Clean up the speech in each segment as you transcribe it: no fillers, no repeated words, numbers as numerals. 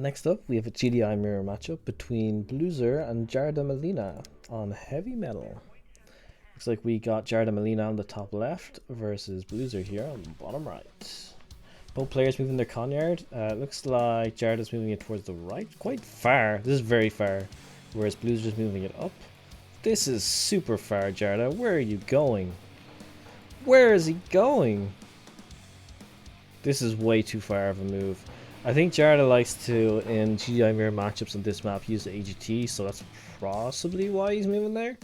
Next up, we have a GDI mirror matchup between BLoser and jarda.malina on heavy metal. Looks like we got jarda.malina on the top left versus BLoser here on the bottom right. Both players moving their conyard. Looks like Jarda's moving it towards the right, quite far. This is very far, whereas BLoser's moving it up. This is super far, Jarda. Where are you going? Where is he going? This is way too far of a move. I think Jarda likes to, in GDI mirror matchups on this map, use the AGT, so that's possibly why he's moving there.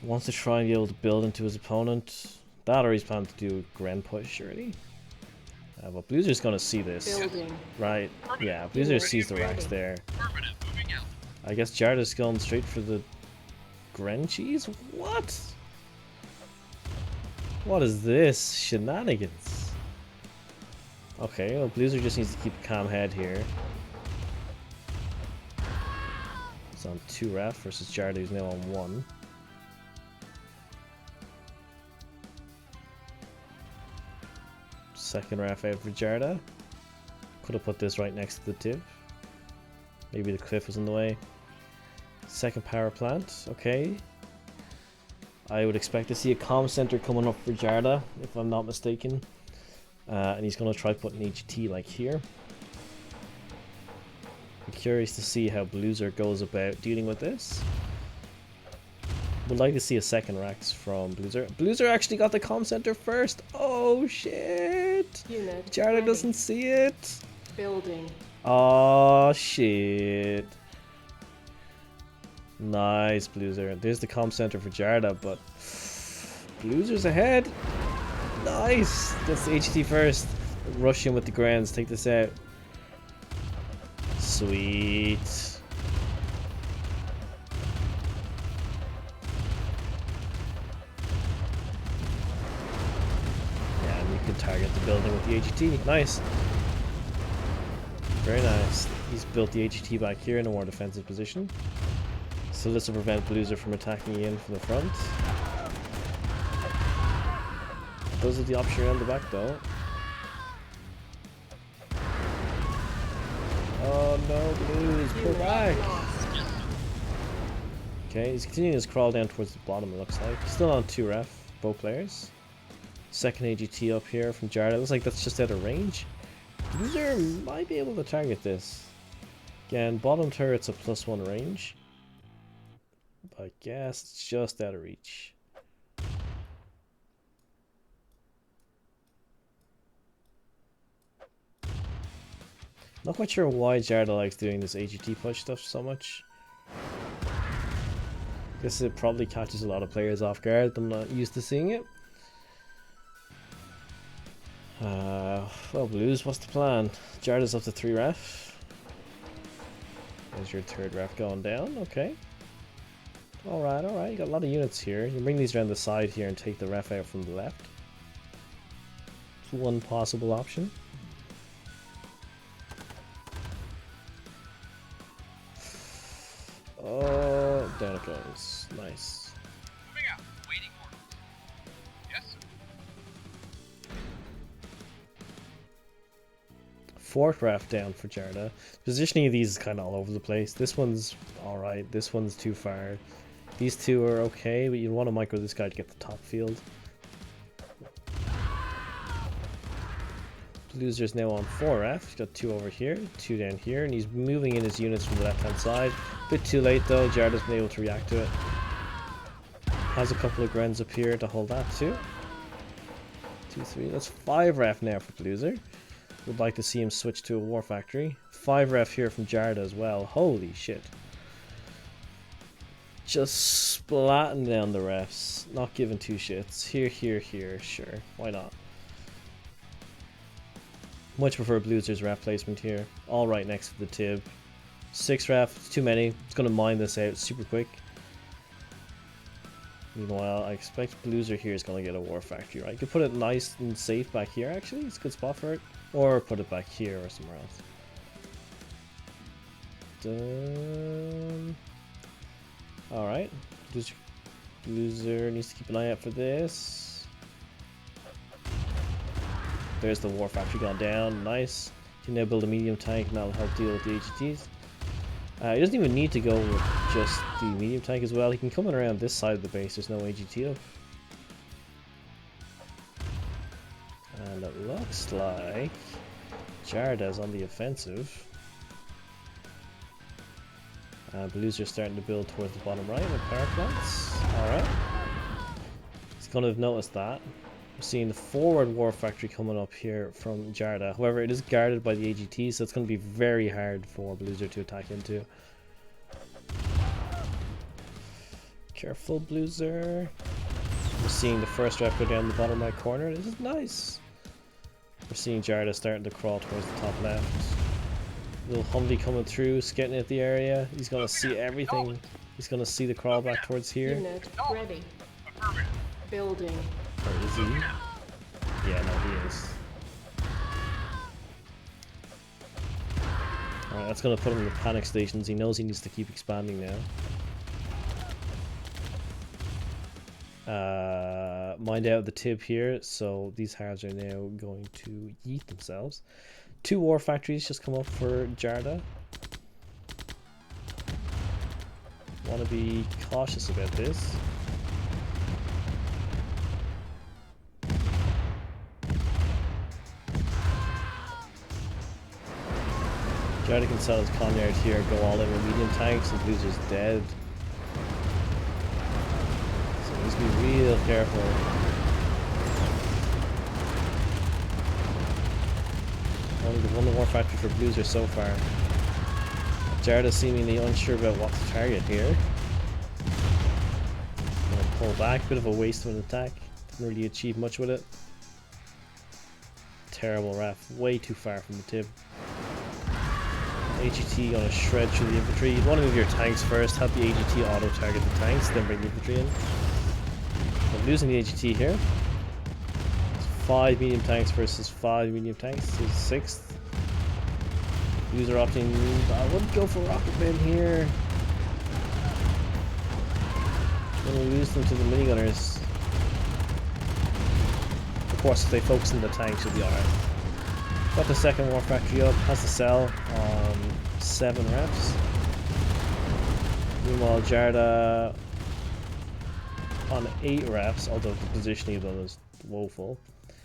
Wants to try and be able to build into his opponent. That, or he's planning to do a Gren push, surely. But BLoser's gonna see this. Building. Right, yeah, BLoser sees the racks there. I guess Jarda's going straight for the Gren cheese? What? What is this? Shenanigans. Okay, well, BLoser just needs to keep a calm head here. He's on 2 ref versus Jarda, who's now on 1. Second ref out for Jarda. Could have put this right next to the tip. Maybe the cliff was in the way. Second power plant, okay. I would expect to see a comm center coming up for Jarda, if I'm not mistaken. And he's going to try putting HT like here. I'm curious to see how BLoser goes about dealing with this. Would like to see a second Rex from BLoser. BLoser actually got the comm center first. Oh shit! Unit Jarda ready. doesn't see it. Building. Oh shit! Nice, BLoser. There's the comm center for Jarda, but BLoser's ahead. Nice. Gets the HT first. Rush in with the Grens. Take this out. Sweet. Target the building with the AGT. Nice. Very nice. He's built the AGT back here in a more defensive position. So this will prevent BLoser from attacking in from the front. Those are the option around the back though. Oh no, Blues, pull back! Okay, he's continuing his crawl down towards the bottom, it looks like. Still on 2 ref, both players. Second AGT up here from Jarda. Looks like that's just out of range. BLoser might be able to target this. Again, bottom turret's a +1 range. But I guess it's just out of reach. Not quite sure why Jarda likes doing this AGT push stuff so much. Guess it probably catches a lot of players off guard. I'm not used to seeing it. Well, Blues, what's the plan? Jarda's up to 3 ref. There's your 3rd ref going down, okay. Alright, you got a lot of units here. You can bring these around the side here and take the ref out from the left. It's one possible option. Oh, down it goes. Nice. Moving out. Waiting orders. Yes, sir. 4th ref down for Jarda. Positioning of these is kind of all over the place. This one's alright, this one's too far. These two are okay, but you want to micro this guy to get the top field. BLoser's now on 4 ref. He's got 2 over here, 2 down here, and he's moving in his units from the left hand side. Bit too late though, Jarda's been able to react to it. Has a couple of Grens up here to hold that too. 2, 3, that's 5 ref now for BLoser. Would like to see him switch to a War Factory. 5 ref here from Jarda as well. Holy shit. Just splatting down the refs. Not giving 2 shits. Here, here, here. Sure. Why not? Much prefer BLoser's ref placement here. All right next to the tib. 6 ref. It's too many. It's going to mine this out super quick. Meanwhile, I expect BLoser here is going to get a War Factory, right? You could put it nice and safe back here, actually. It's a good spot for it. Or put it back here or somewhere else. Done. Alright. BLoser needs to keep an eye out for this. There's the War Factory gone down. Nice. Can now build a medium tank and that'll help deal with the AGTs. He doesn't even need to go with just the medium tank as well. He can come in around this side of the base. There's no AGT up. And it looks like Jarda's on the offensive. BLoser's starting to build towards the bottom right with power plants. Alright. He's going to have noticed that. We're seeing the forward war factory coming up here from Jarda. However, it is guarded by the AGT, so it's going to be very hard for BLoser to attack into. Careful, BLoser. We're seeing the first rep go down the bottom right corner. This is nice. We're seeing Jarda starting to crawl towards the top left. Little Humvee coming through, scouting at the area. He's going to see everything. He's going to see the crawl back towards here. Unit ready. Building. Or is he? Yeah, no, he is. Alright, that's going to put him in the panic stations. He knows he needs to keep expanding now. Mind out the tib here, so these halves are now going to yeet themselves. 2 war factories just come up for Jarda. Want to be cautious about this. Jarda can sell his Conyard here, go all in with medium tanks, and BLoser's dead. So he needs to be real careful. Only the one war factory for BLoser so far. Jarda seemingly unsure about what to target here. Gonna pull back, bit of a waste of an attack. Didn't really achieve much with it. Terrible ref, way too far from the tib. AGT gonna shred through the infantry. You'd want to move your tanks first, have the AGT auto target the tanks, then bring the infantry in. I'm losing the AGT here. It's 5 medium tanks versus 5 medium tanks. So 6th. BLoser opting. I wouldn't go for rocketman here. Gonna lose them to the minigunners. Of course, if they focus on the tanks, you'll be alright. Got the second war factory up, has to sell on 7 reps. Meanwhile, Jarda on 8 reps, although the positioning of them is woeful.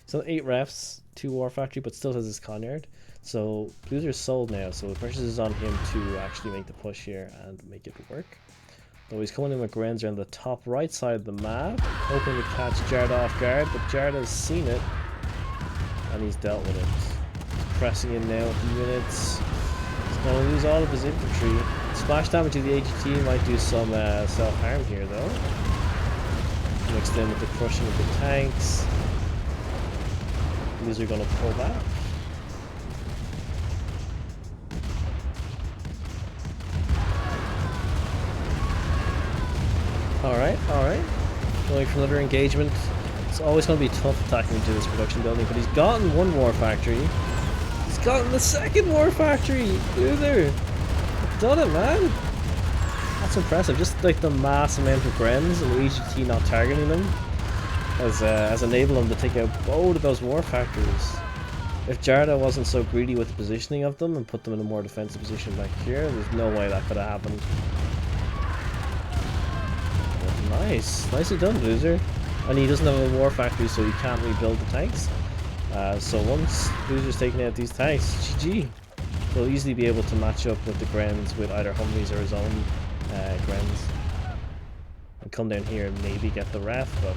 So 8 reps, 2 war factory, but still has his Conyard. So BLoser's sold now, so the pressure is on him to actually make the push here and make it work. Though he's coming in with Grenzer on the top right side of the map, hoping to catch Jarda off guard, but Jarda's seen it and he's dealt with it. Pressing in now with units. He's going to lose all of his infantry. Splash damage to the AGT might do some self-harm here though. Mixed in with the crushing of the tanks. These are going to pull back. Alright. Going for another engagement. It's always going to be tough attacking into this production building, but he's gotten 1 war factory. He's gotten the 2nd war factory! BLoser! Done it, man! That's impressive. Just like the mass amount of Grens and AGT not targeting them has enabled him to take out both of those war factories. If Jarda wasn't so greedy with the positioning of them and put them in a more defensive position back here, there's no way that could have happened. But nice. Nicely done, BLoser. And he doesn't have a war factory, so he can't rebuild the tanks. So once BLoser's taking out these tanks, GG. He'll easily be able to match up with the Grens with either Humvees or his own Grens. And come down here and maybe get the ref, but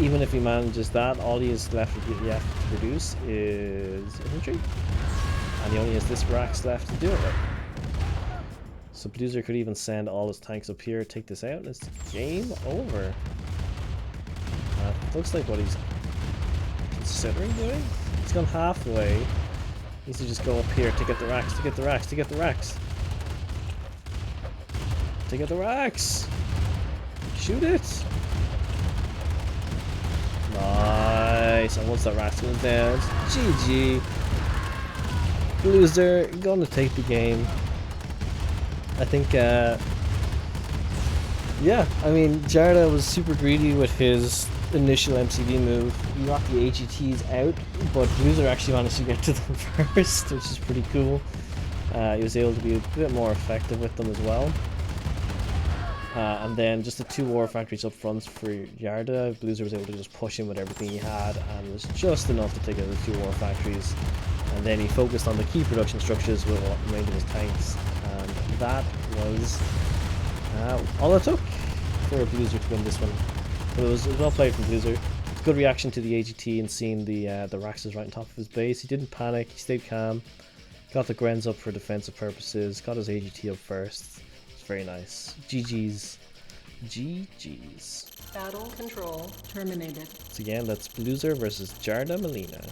even if he manages that, all he is left to produce is infantry. And he only has this racks left to do it with. So BLoser could even send all his tanks up here, take this out, and it's game over. Looks like what he's considering doing. He's gone halfway. He needs to just go up here to get the racks, to get the racks, to get the racks. To get the racks! Shoot it! Nice! And once that rack's going down, GG! BLoser gonna take the game. I think, yeah, I mean, Jarda was super greedy with his initial MCV move. You got the AGTs out, but BLoser actually managed to get to them first, which is pretty cool. He was able to be a bit more effective with them as well. And then just the 2 war factories up front for Jarda. BLoser was able to just push in with everything he had, and it was just enough to take out the 2 war factories. And then he focused on the key production structures with what remained of his tanks, and that was all it took for BLoser to win this one. But it was well played from BLoser. Good reaction to the AGT and seeing the Raxes right on top of his base. He didn't panic, he stayed calm, got the Grens up for defensive purposes, got his AGT up first. It's very nice. GG's. GG's. Battle control terminated. So again, that's BLoser versus jarda.malina.